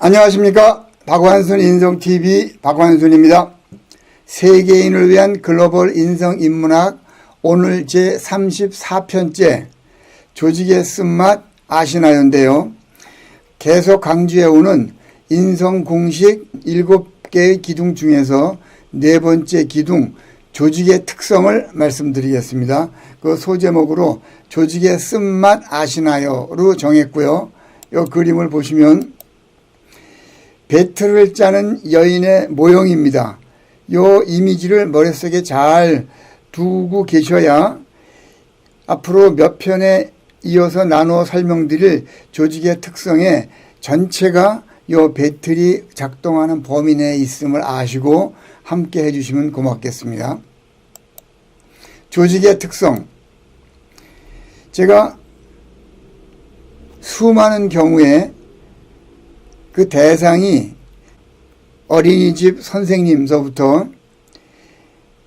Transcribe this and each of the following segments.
안녕하십니까. 박완순 인성TV 박완순입니다. 세계인을 위한 글로벌 인성인문학 오늘 제34편째 조직의 쓴맛 아시나요인데요. 계속 강조해오는 인성공식 7개의 기둥 중에서 네 번째 기둥 조직의 특성을 말씀드리겠습니다. 그 소제목으로 조직의 쓴맛 아시나요로 정했고요. 이 그림을 보시면 배틀을 짜는 여인의 모형입니다. 이 이미지를 머릿속에 잘 두고 계셔야 앞으로 몇 편에 이어서 나누어 설명드릴 조직의 특성에 전체가 이 배틀이 작동하는 범위 내에 있음을 아시고 함께 해주시면 고맙겠습니다. 조직의 특성. 제가 수많은 경우에 그 대상이 어린이집 선생님서부터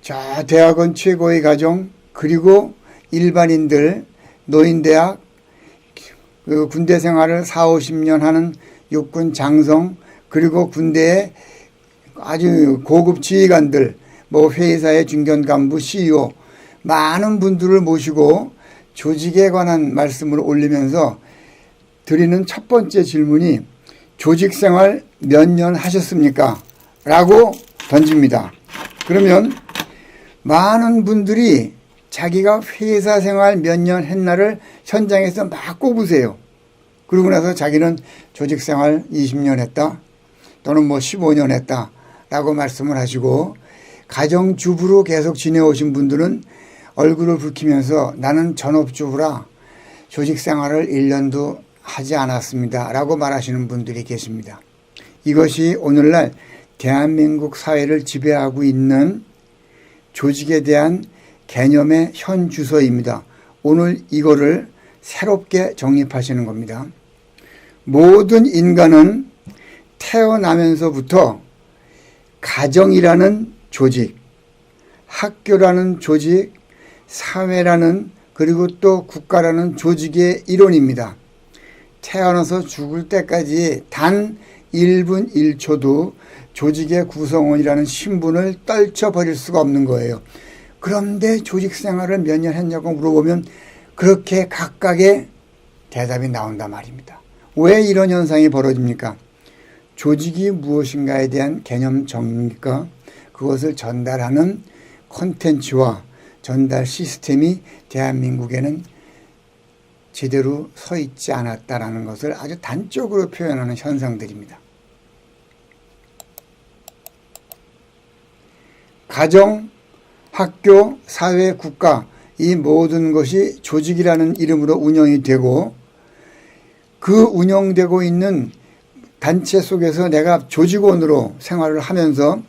저 대학원 최고의 가정 그리고 일반인들 노인대학 그 군대 생활을 40-50년 하는 육군 장성 그리고 군대의 아주 고급 지휘관들 뭐 회사의 중견 간부 CEO 많은 분들을 모시고 조직에 관한 말씀을 올리면서 드리는 첫 번째 질문이 조직생활 몇 년 하셨습니까? 라고 던집니다. 그러면 많은 분들이 자기가 회사 생활 몇 년 했나를 현장에서 막 꼽으세요. 그러고 나서 자기는 조직생활 20년 했다 또는 뭐 15년 했다 라고 말씀을 하시고 가정주부로 계속 지내오신 분들은 얼굴을 붉히면서 나는 전업주부라 조직생활을 1년도 하지 않았습니다 라고 말하시는 분들이 계십니다. 이것이 오늘날 대한민국 사회를 지배하고 있는 조직에 대한 개념의 현 주소입니다. 오늘 이거를 새롭게 정립하시는 겁니다. 모든 인간은 태어나면서부터 가정이라는 조직, 학교라는 조직, 사회라는 그리고 또 국가라는 조직의 일원입니다. 태어나서 죽을 때까지 단 1분 1초도 조직의 구성원이라는 신분을 떨쳐버릴 수가 없는 거예요. 그런데 조직 생활을 몇 년 했냐고 물어보면 그렇게 각각의 대답이 나온단 말입니다. 왜 이런 현상이 벌어집니까? 조직이 무엇인가에 대한 개념 정리니까 그것을 전달하는 콘텐츠와 전달 시스템이 대한민국에는 제대로 서 있지 않았다라는 것을 아주 단적으로 표현하는 현상들입니다. 가정, 학교, 사회, 국가 이 모든 것이 조직이라는 이름으로 운영이 되고 그 운영되고 있는 단체 속에서 내가 조직원으로 생활을 하면서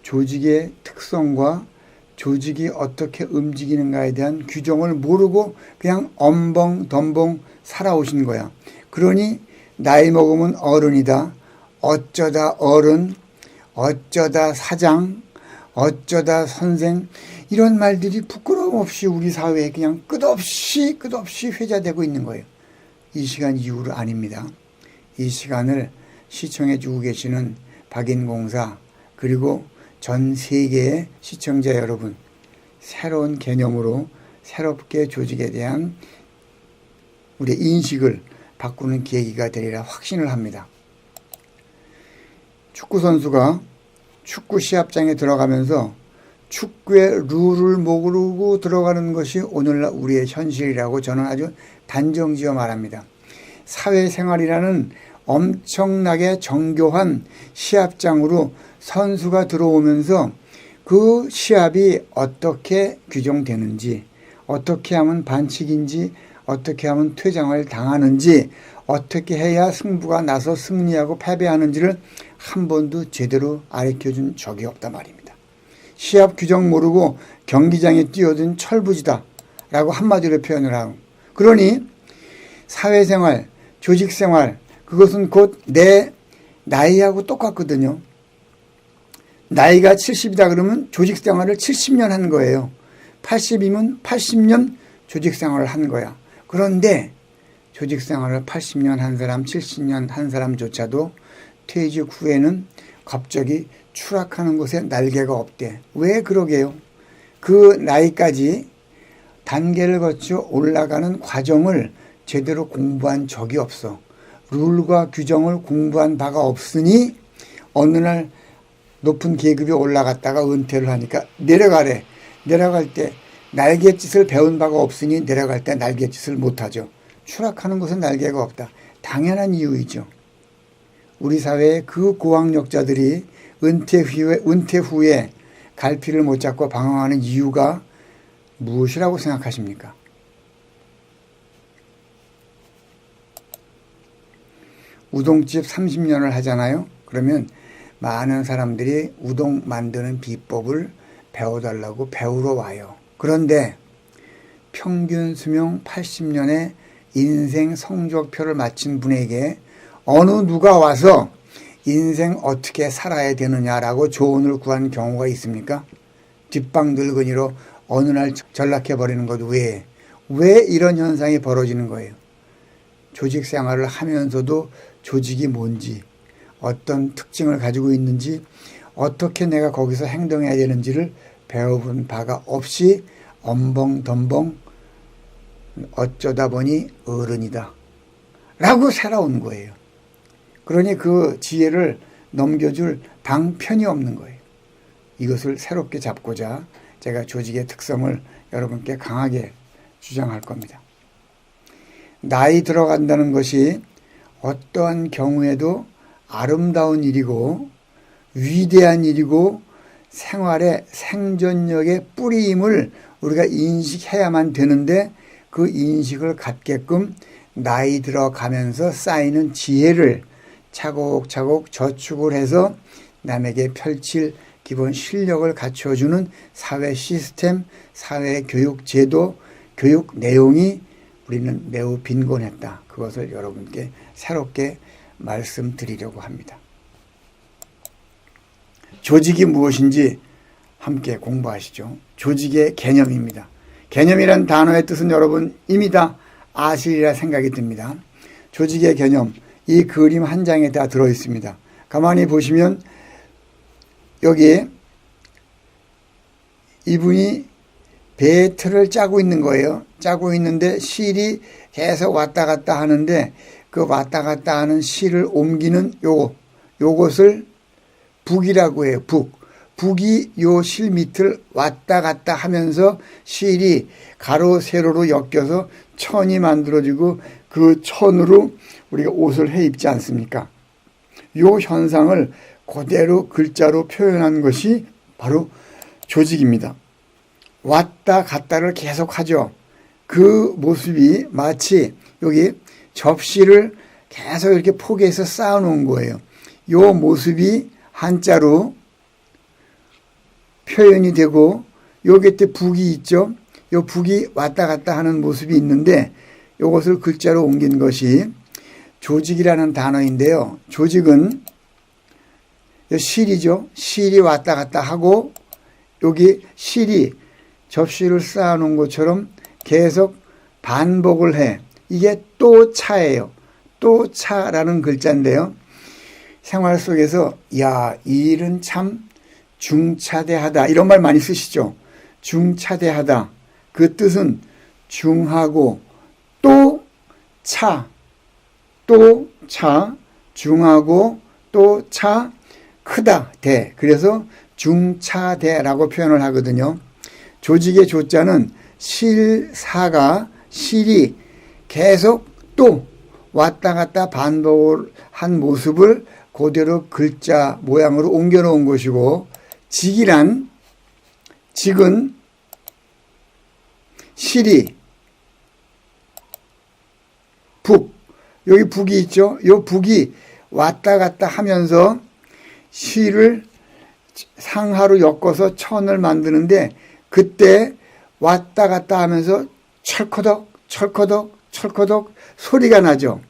조직의 특성과 조직이 어떻게 움직이는가에 대한 규정을 모르고 그냥 엄벙덤벙 살아오신 거야. 그러니 나이 먹으면 어른이다. 어쩌다 어른, 어쩌다 사장, 어쩌다 선생 이런 말들이 부끄러움 없이 우리 사회에 그냥 끝없이 회자되고 있는 거예요. 이 시간 이후로 아닙니다. 이 시간을 시청해 주고 계시는 박인공사 그리고 전 세계의 시청자 여러분 새로운 개념으로 새롭게 조직에 대한 우리의 인식을 바꾸는 계기가 되리라 확신을 합니다. 축구선수가 축구 시합장에 들어가면서 축구의 룰을 모르고 들어가는 것이 오늘날 우리의 현실이라고 저는 아주 단정지어 말합니다. 사회생활이라는 엄청나게 정교한 시합장으로 선수가 들어오면서 그 시합이 어떻게 규정되는지 어떻게 하면 반칙인지 어떻게 하면 퇴장을 당하는지 어떻게 해야 승부가 나서 승리하고 패배하는지를 한 번도 제대로 가르쳐준 적이 없단 말입니다. 시합 규정 모르고 경기장에 뛰어든 철부지다 라고 한마디로 표현을 하고 그러니 사회생활, 조직생활 그것은 곧 내 나이하고 똑같거든요. 나이가 70이다 그러면 조직생활을 70년 한 거예요. 80이면 80년 조직생활을 한 거야. 그런데 조직 생활을 80년 한 사람, 70년 한 사람조차도 퇴직 후에는 갑자기 추락하는 곳에 날개가 없대. 왜 그러게요? 그 나이까지 단계를 거쳐 올라가는 과정을 제대로 공부한 적이 없어. 룰과 규정을 공부한 바가 없으니 어느 날 높은 계급에 올라갔다가 은퇴를 하니까 내려가래. 내려갈 때 날갯짓을 배운 바가 없으니 내려갈 때 날갯짓을 못하죠. 추락하는 곳은 날개가 없다. 당연한 이유이죠. 우리 사회의 그 고학력자들이 은퇴 후에 갈피를 못 잡고 방황하는 이유가 무엇이라고 생각하십니까? 우동집 30년을 하잖아요. 그러면 많은 사람들이 우동 만드는 비법을 배워달라고 배우러 와요. 그런데 평균 수명 80년의 인생 성적표를 마친 분에게 어느 누가 와서 인생 어떻게 살아야 되느냐라고 조언을 구한 경우가 있습니까? 뒷방 늙은이로 어느 날 전락해버리는 것 왜 이런 현상이 벌어지는 거예요? 조직 생활을 하면서도 조직이 뭔지, 어떤 특징을 가지고 있는지, 어떻게 내가 거기서 행동해야 되는지를 배워본 바가 없이 엄벙덤벙 어쩌다 보니 어른이다 라고 살아온 거예요. 그러니 그 지혜를 넘겨줄 방편이 없는 거예요. 이것을 새롭게 잡고자 제가 조직의 특성을 여러분께 강하게 주장할 겁니다. 나이 들어간다는 것이 어떠한 경우에도 아름다운 일이고 위대한 일이고 생활의 생존력의 뿌리임을 우리가 인식해야만 되는데 그 인식을 갖게끔 나이 들어가면서 쌓이는 지혜를 차곡차곡 저축을 해서 남에게 펼칠 기본 실력을 갖춰주는 사회 시스템, 사회 교육 제도, 교육 내용이 우리는 매우 빈곤했다. 그것을 여러분께 새롭게 말씀드리려고 합니다. 조직이 무엇인지 함께 공부하시죠. 조직의 개념입니다. 개념이란 단어의 뜻은 여러분 이미 다 아시리라 생각이 듭니다. 조직의 개념, 이 그림 한 장에 다 들어있습니다. 가만히 보시면 여기 이분이 배틀을 짜고 있는 거예요. 짜고 있는데 실이 계속 왔다 갔다 하는데 그 왔다 갔다 하는 실을 옮기는 요것을 북이라고 해요. 북이 요 실 밑을 왔다 갔다 하면서 실이 가로 세로로 엮여서 천이 만들어지고 그 천으로 우리가 옷을 해 입지 않습니까? 요 현상을 그대로 글자로 표현한 것이 바로 조직입니다. 왔다 갔다를 계속하죠. 그 모습이 마치 여기 접시를 계속 이렇게 포개해서 쌓아놓은 거예요. 요 모습이 한자로 표현이 되고 요 곁에 북이 있죠. 요 북이 왔다 갔다 하는 모습이 있는데 요것을 글자로 옮긴 것이 조직이라는 단어인데요. 조직은 실이죠. 실이 왔다 갔다 하고 여기 실이 접시를 쌓아놓은 것처럼 계속 반복을 해. 이게 또 차예요. 또 차라는 글자인데요. 생활 속에서 야, 이 일은 참 중차대하다 이런 말 많이 쓰시죠. 중차대하다. 그 뜻은 중하고 또 차, 또 차, 중하고 또 차, 크다, 대. 그래서 중차대라고 표현을 하거든요. 조직의 조자는 실사가 실이 계속 또 왔다 갔다 반복을 한 모습을 그대로 글자 모양으로 옮겨 놓은 것이고 직이란 직은 실이 북 여기 북이 있죠. 요 북이 왔다 갔다 하면서 실을 상하로 엮어서 천을 만드는데 그때 왔다 갔다 하면서 철커덕 철커덕 철커덕 소리가 나죠.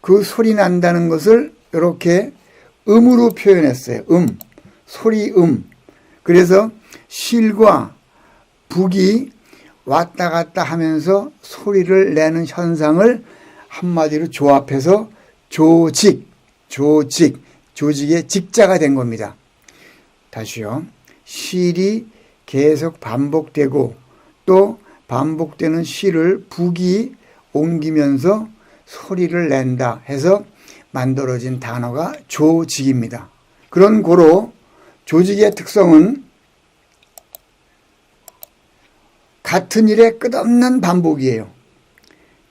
그 소리 난다는 것을 이렇게 음으로 표현했어요. 소리 그래서 실과 북이 왔다 갔다 하면서 소리를 내는 현상을 한마디로 조합해서 조직의 직자가 된 겁니다. 다시요. 실이 계속 반복되고 또 반복되는 실을 북이 옮기면서 소리를 낸다 해서 만들어진 단어가 조직입니다. 그런 고로 조직의 특성은 같은 일의 끝없는 반복이에요.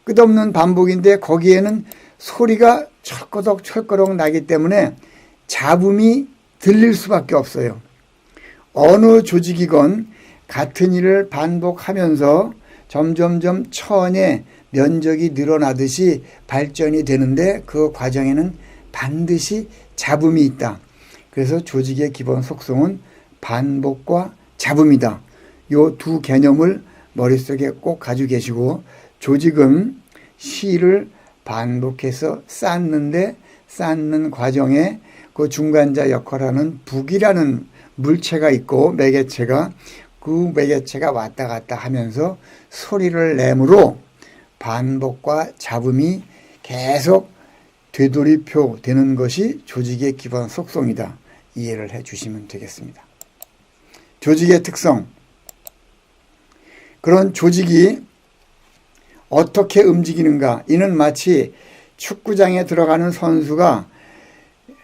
끝없는 반복인데 거기에는 소리가 철거덕 나기 때문에 잡음이 들릴 수밖에 없어요. 어느 조직이건 같은 일을 반복하면서 점점점 처원의 면적이 늘어나듯이 발전이 되는데 그 과정에는 반드시 잡음이 있다. 그래서 조직의 기본 속성은 반복과 잡음이다. 이 두 개념을 머릿속에 꼭 가지고 계시고, 조직은 실을 반복해서 쌓는데 쌓는 과정에 그 중간자 역할하는 북이라는 물체가 있고 매개체가, 그 매개체가 왔다 갔다 하면서 소리를 내므로 반복과 잡음이 계속 되돌이표 되는 것이 조직의 기본 속성이다. 이해를 해 주시면 되겠습니다. 조직의 특성. 그런 조직이 어떻게 움직이는가? 이는 마치 축구장에 들어가는 선수가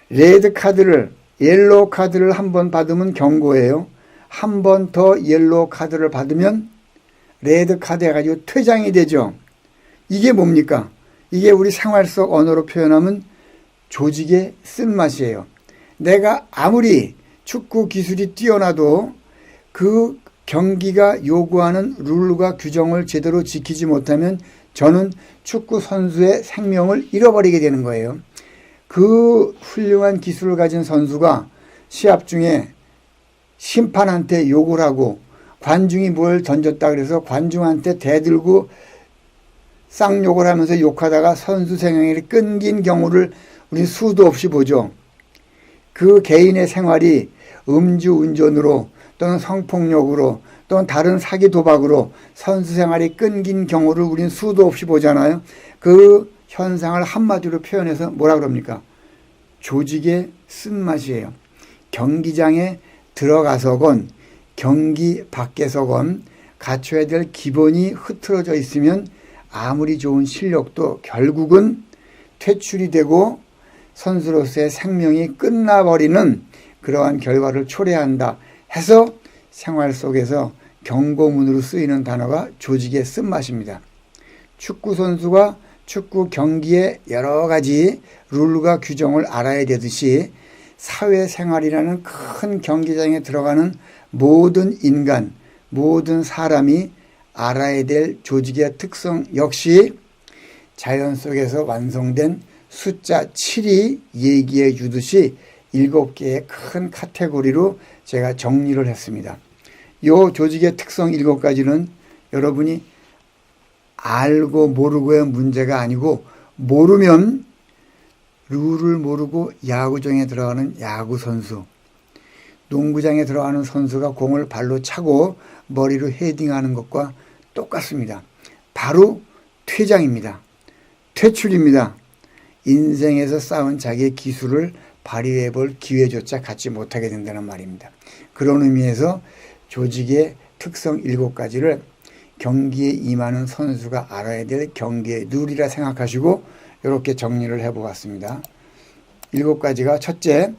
레드 카드를, 옐로우 카드를 한 번 받으면 경고예요. 한 번 더 옐로우 카드를 받으면 레드 카드 해가지고 퇴장이 되죠. 이게 뭡니까? 이게 우리 생활 속 언어로 표현하면 조직의 쓴맛이에요. 내가 아무리 축구 기술이 뛰어나도 그 경기가 요구하는 룰과 규정을 제대로 지키지 못하면 저는 축구 선수의 생명을 잃어버리게 되는 거예요. 그 훌륭한 기술을 가진 선수가 시합 중에 심판한테 욕을 하고 관중이 뭘 던졌다 그래서 관중한테 대들고 쌍욕을 하면서 욕하다가 선수 생명이 끊긴 경우를 우리 수도 없이 보죠. 그 개인의 생활이 음주운전으로 또는 성폭력으로 또는 다른 사기 도박으로 선수 생활이 끊긴 경우를 우리는 수도 없이 보잖아요. 그 현상을 한마디로 표현해서 뭐라 그럽니까? 조직의 쓴맛이에요. 경기장에 들어가서건 경기 밖에서건 갖춰야 될 기본이 흐트러져 있으면 아무리 좋은 실력도 결국은 퇴출이 되고 선수로서의 생명이 끝나버리는 그러한 결과를 초래한다 해서 생활 속에서 경고문으로 쓰이는 단어가 조직의 쓴맛입니다. 축구 선수가 축구 경기의 여러 가지 룰과 규정을 알아야 되듯이 사회생활이라는 큰 경기장에 들어가는 모든 인간, 모든 사람이 알아야 될 조직의 특성 역시 자연 속에서 완성된 숫자 7이 얘기해 주듯이 7개의 큰 카테고리로 제가 정리를 했습니다. 이 조직의 특성 7가지는 여러분이 알고 모르고의 문제가 아니고, 모르면 룰을 모르고 야구장에 들어가는 야구 선수, 농구장에 들어가는 선수가 공을 발로 차고 머리로 헤딩하는 것과 똑같습니다. 바로 퇴장입니다. 퇴출입니다. 인생에서 쌓은 자기의 기술을 발휘해 볼 기회조차 갖지 못하게 된다는 말입니다. 그런 의미에서 조직의 특성 7가지를 경기에 임하는 선수가 알아야 될 경기의 룰이라 생각하시고 이렇게 정리를 해보았습니다. 7가지가 첫째,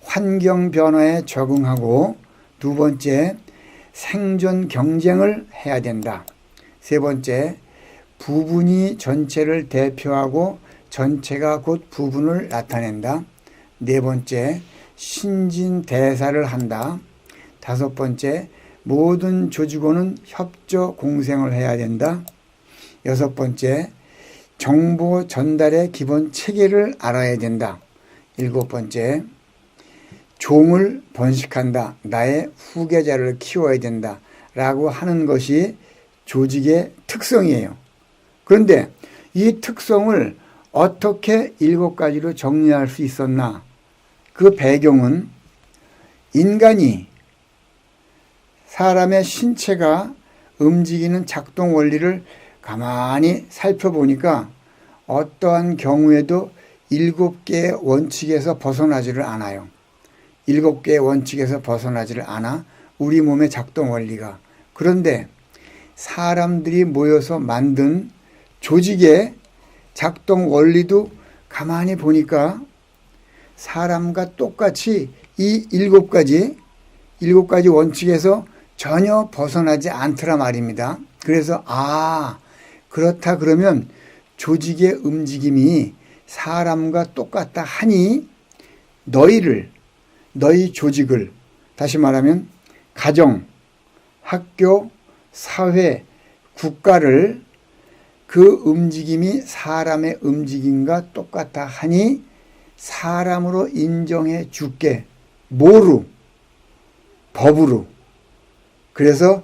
환경 변화에 적응하고, 두 번째, 생존 경쟁을 해야 된다. 세 번째, 부분이 전체를 대표하고 전체가 곧 부분을 나타낸다. 네 번째, 신진대사를 한다. 다섯 번째, 모든 조직원은 협조 공생을 해야 된다. 여섯 번째, 정보 전달의 기본 체계를 알아야 된다. 일곱 번째, 종을 번식한다. 나의 후계자를 키워야 된다. 라고 하는 것이 조직의 특성이에요. 그런데 이 특성을 어떻게 7가지로 정리할 수 있었나? 그 배경은 인간이 사람의 신체가 움직이는 작동 원리를 가만히 살펴보니까 어떠한 경우에도 7개의 원칙에서 벗어나지를 않아요. 7개의 원칙에서 벗어나지를 않아 우리 몸의 작동 원리가. 그런데 사람들이 모여서 만든 조직의 작동 원리도 가만히 보니까 사람과 똑같이 이 7가지 원칙에서 전혀 벗어나지 않더라 말입니다. 그래서 그렇다 그러면 조직의 움직임이 사람과 똑같다 하니 너희 조직을, 다시 말하면 가정, 학교, 사회, 국가를 그 움직임이 사람의 움직임과 똑같다 하니 사람으로 인정해 줄게. 뭐로? 법으로. 그래서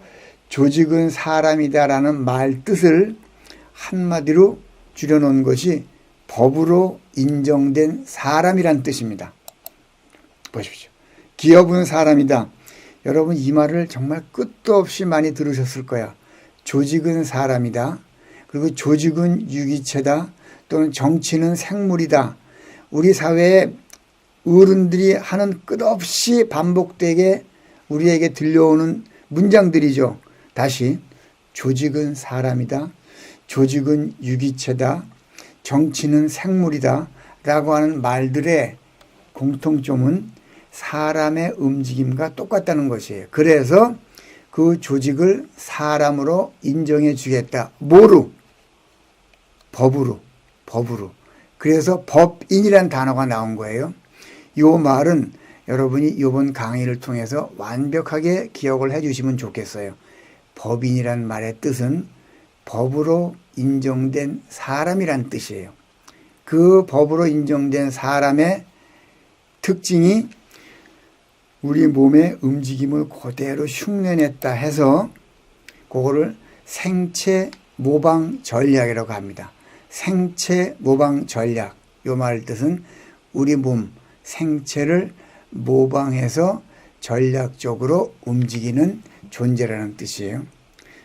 조직은 사람이다라는 말 뜻을 한마디로 줄여놓은 것이 법으로 인정된 사람이란 뜻입니다. 보십시오. 기업은 사람이다. 여러분 이 말을 정말 끝도 없이 많이 들으셨을 거야. 조직은 사람이다. 그리고 조직은 유기체다. 또는 정치는 생물이다. 우리 사회에 어른들이 하는 끝없이 반복되게 우리에게 들려오는 문장들이죠. 다시 조직은 사람이다. 조직은 유기체다. 정치는 생물이다. 라고 하는 말들의 공통점은 사람의 움직임과 똑같다는 것이에요. 그래서 그 조직을 사람으로 인정해 주겠다. 뭐로? 법으로. 그래서 법인이라는 단어가 나온 거예요. 이 말은 여러분이 이번 강의를 통해서 완벽하게 기억을 해 주시면 좋겠어요. 법인이란 말의 뜻은 법으로 인정된 사람이란 뜻이에요. 그 법으로 인정된 사람의 특징이 우리 몸의 움직임을 그대로 흉내냈다 해서 그거를 생체 모방 전략이라고 합니다. 생체 모방 전략. 이 말 뜻은 우리 몸 생체를 모방해서 전략적으로 움직이는 존재라는 뜻이에요.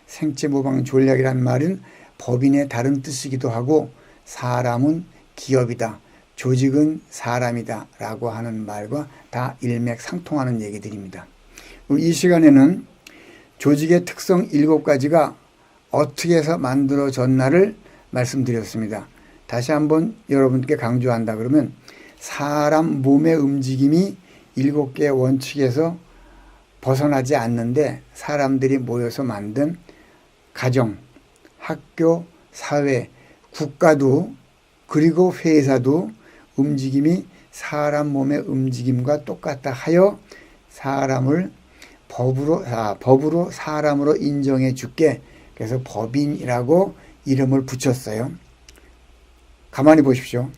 생체 모방 전략이라는 말은 법인의 다른 뜻이기도 하고 사람은 기업이다. 조직은 사람이다 라고 하는 말과 다 일맥상통하는 얘기들입니다. 이 시간에는 조직의 특성 7가지가 어떻게 해서 만들어졌나를 말씀드렸습니다. 다시 한번 여러분께 강조한다 그러면 사람 몸의 움직임이 7개의 원칙에서 벗어나지 않는데 사람들이 모여서 만든 가정, 학교, 사회, 국가도 그리고 회사도 움직임이 사람 몸의 움직임과 똑같다 하여 사람을 법으로 사람으로 인정해 줄게. 그래서 법인이라고 이름을 붙였어요. 가만히 보십시오.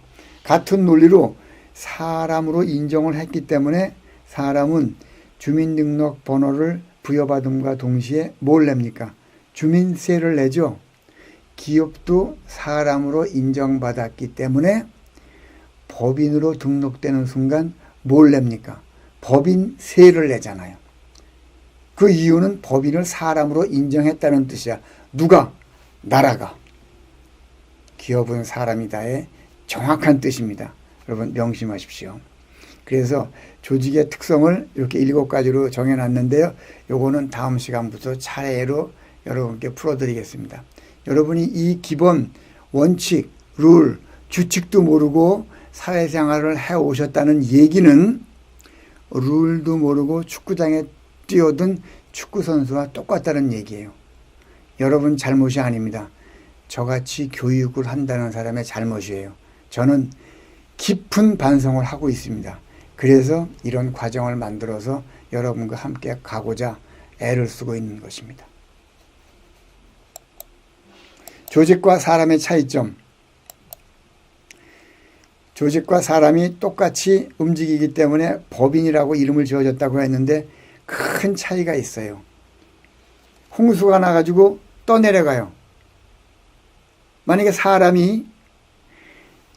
같은 논리로 사람으로 인정을 했기 때문에 사람은 주민등록번호를 부여받음과 동시에 뭘 냅니까? 주민세를 내죠. 기업도 사람으로 인정받았기 때문에 법인으로 등록되는 순간 뭘 냅니까? 법인세를 내잖아요. 그 이유는 법인을 사람으로 인정했다는 뜻이야. 누가? 나라가. 기업은 사람이다의 정확한 뜻입니다. 여러분 명심하십시오. 그래서 조직의 특성을 이렇게 7가지로 정해놨는데요. 요거는 다음 시간부터 차례로 여러분께 풀어드리겠습니다. 여러분이 이 기본 원칙, 룰, 규칙도 모르고 사회생활을 해오셨다는 얘기는 룰도 모르고 축구장에 뛰어든 축구선수와 똑같다는 얘기예요. 여러분 잘못이 아닙니다. 저같이 교육을 한다는 사람의 잘못이에요. 저는 깊은 반성을 하고 있습니다. 그래서 이런 과정을 만들어서 여러분과 함께 가고자 애를 쓰고 있는 것입니다. 조직과 사람의 차이점. 조직과 사람이 똑같이 움직이기 때문에 법인이라고 이름을 지어졌다고 했는데 큰 차이가 있어요. 홍수가 나가지고 떠내려가요. 만약에 사람이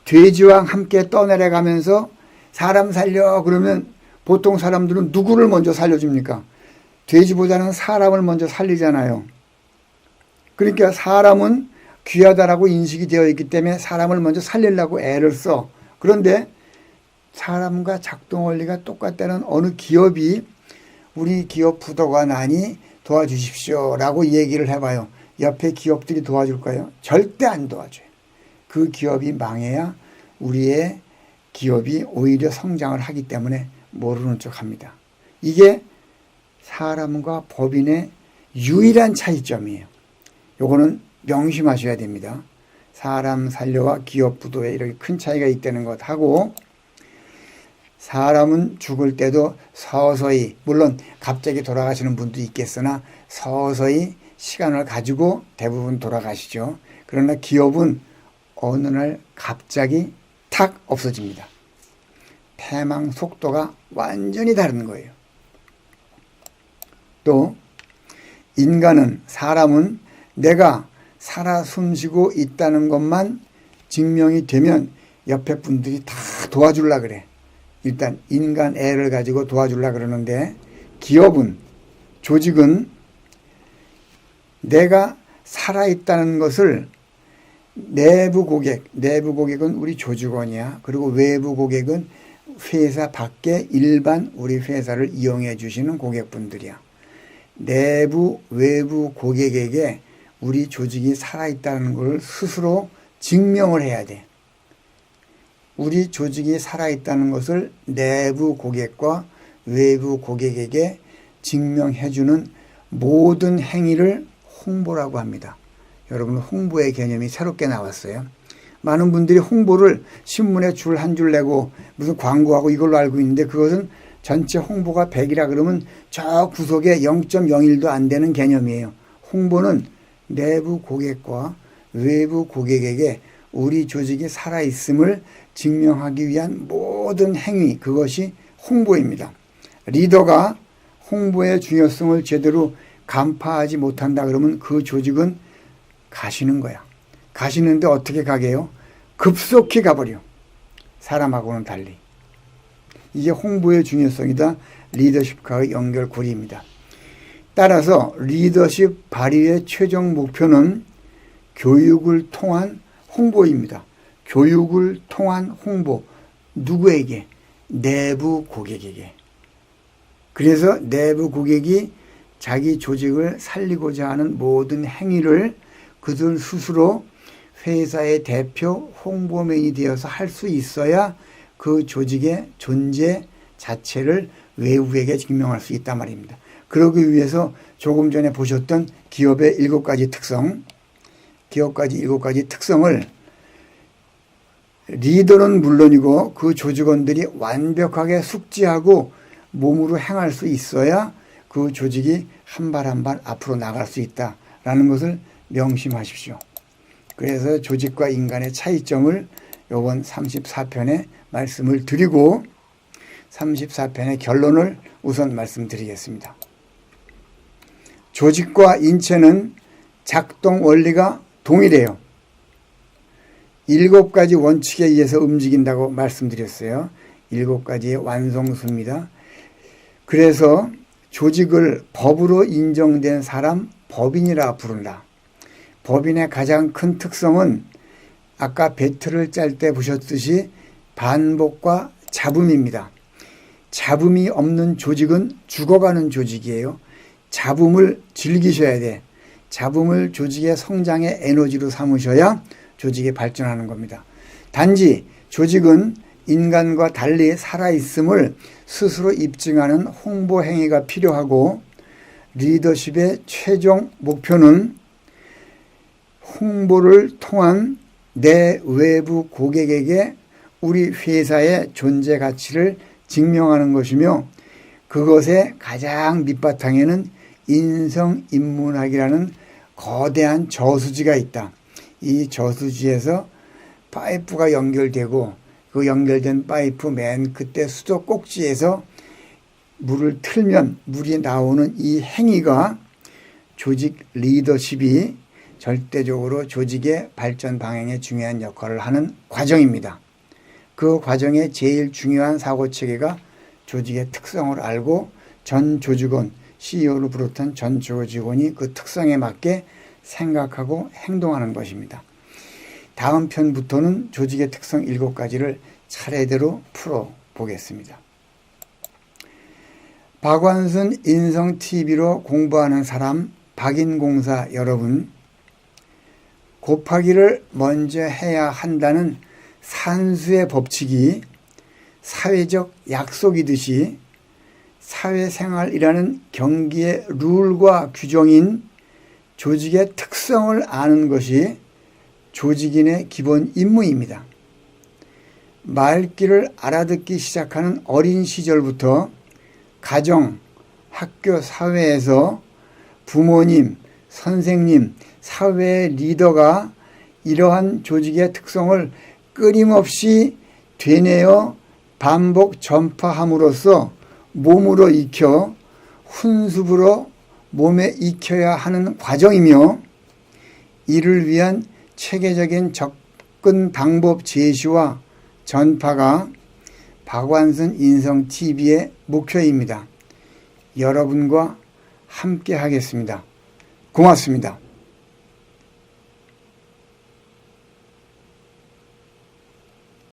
돼지와 함께 떠내려가면서 사람 살려 그러면 보통 사람들은 누구를 먼저 살려줍니까? 돼지보다는 사람을 먼저 살리잖아요. 그러니까 사람은 귀하다라고 인식이 되어 있기 때문에 사람을 먼저 살리려고 애를 써. 그런데 사람과 작동 원리가 똑같다는 어느 기업이 우리 기업 부도가 나니 도와주십시오 라고 얘기를 해봐요. 옆에 기업들이 도와줄까요? 절대 안 도와줘요. 그 기업이 망해야 우리의 기업이 오히려 성장을 하기 때문에 모르는 척합니다. 이게 사람과 법인의 유일한 차이점이에요. 요거는 명심하셔야 됩니다. 사람 살려와 기업 부도에 이렇게 큰 차이가 있다는 것하고, 사람은 죽을 때도 서서히, 물론 갑자기 돌아가시는 분도 있겠으나 서서히 시간을 가지고 대부분 돌아가시죠. 그러나 기업은 어느 날 갑자기 탁 없어집니다. 패망 속도가 완전히 다른 거예요. 또 인간은, 사람은 내가 살아 숨쉬고 있다는 것만 증명이 되면 옆에 분들이 다 도와주려고 그래. 일단 인간 애를 가지고 도와주려고 그러는데, 기업은, 조직은 내가 살아있다는 것을 내부 고객은 우리 조직원이야. 그리고 외부 고객은 회사 밖에 일반 우리 회사를 이용해 주시는 고객분들이야. 내부, 외부 고객에게 우리 조직이 살아있다는 걸 스스로 증명을 해야 돼. 우리 조직이 살아있다는 것을 내부 고객과 외부 고객에게 증명해주는 모든 행위를 홍보라고 합니다. 여러분, 홍보의 개념이 새롭게 나왔어요. 많은 분들이 홍보를 신문에 줄 한 줄 내고 무슨 광고하고 이걸로 알고 있는데, 그것은 전체 홍보가 100이라 그러면 저 구석에 0.01도 안 되는 개념이에요. 홍보는 내부 고객과 외부 고객에게 우리 조직이 살아있음을 증명하기 위한 모든 행위, 그것이 홍보입니다. 리더가 홍보의 중요성을 제대로 간파하지 못한다 그러면 그 조직은 가시는 거야. 가시는데 어떻게 가게요? 급속히 가버려. 사람하고는 달리. 이게 홍보의 중요성이다. 리더십과의 연결고리입니다. 따라서 리더십 발휘의 최종 목표는 교육을 통한 홍보입니다. 교육을 통한 홍보. 누구에게? 내부 고객에게. 그래서 내부 고객이 자기 조직을 살리고자 하는 모든 행위를 그들 스스로 회사의 대표 홍보맨이 되어서 할 수 있어야 그 조직의 존재 자체를 외부에게 증명할 수 있단 말입니다. 그러기 위해서 조금 전에 보셨던 기업의 7가지 특성, 기업까지 7가지 특성을 리더는 물론이고 그 조직원들이 완벽하게 숙지하고 몸으로 행할 수 있어야 그 조직이 한 발 한 발 앞으로 나갈 수 있다라는 것을 명심하십시오. 그래서 조직과 인간의 차이점을 이번 34편에 말씀을 드리고 34편의 결론을 우선 말씀드리겠습니다. 조직과 인체는 작동 원리가 동일해요. 7가지 원칙에 의해서 움직인다고 말씀드렸어요. 7가지의 완성수입니다. 그래서 조직을 법으로 인정된 사람, 법인이라 부른다. 법인의 가장 큰 특성은 아까 배틀을 짤 때 보셨듯이 반복과 잡음입니다. 잡음이 없는 조직은 죽어가는 조직이에요. 잡음을 즐기셔야 돼. 잡음을 조직의 성장의 에너지로 삼으셔야 조직이 발전하는 겁니다. 단지 조직은 인간과 달리 살아있음을 스스로 입증하는 홍보 행위가 필요하고, 리더십의 최종 목표는 홍보를 통한 내 외부 고객에게 우리 회사의 존재 가치를 증명하는 것이며, 그것의 가장 밑바탕에는 인성인문학이라는 거대한 저수지가 있다. 이 저수지에서 파이프가 연결되고 그 연결된 파이프 맨 끝에 수도 꼭지에서 물을 틀면 물이 나오는 이 행위가 조직 리더십이 절대적으로 조직의 발전 방향에 중요한 역할을 하는 과정입니다. 그 과정의 제일 중요한 사고체계가 조직의 특성을 알고 전 조직원, CEO로 비롯한 전 조직원이 그 특성에 맞게 생각하고 행동하는 것입니다. 다음 편부터는 조직의 특성 7가지를 차례대로 풀어보겠습니다. 박완순 인성TV로 공부하는 사람 박인공사 여러분, 곱하기를 먼저 해야 한다는 산수의 법칙이 사회적 약속이듯이 사회생활이라는 경기의 룰과 규정인 조직의 특성을 아는 것이 조직인의 기본 임무입니다. 말귀를 알아듣기 시작하는 어린 시절부터 가정, 학교, 사회에서 부모님, 선생님, 사회의 리더가 이러한 조직의 특성을 끊임없이 되뇌어 반복 전파함으로써 몸으로 익혀 훈습으로 몸에 익혀야 하는 과정이며, 이를 위한 체계적인 접근 방법 제시와 전파가 박완순 인성TV의 목표입니다. 여러분과 함께 하겠습니다. 고맙습니다.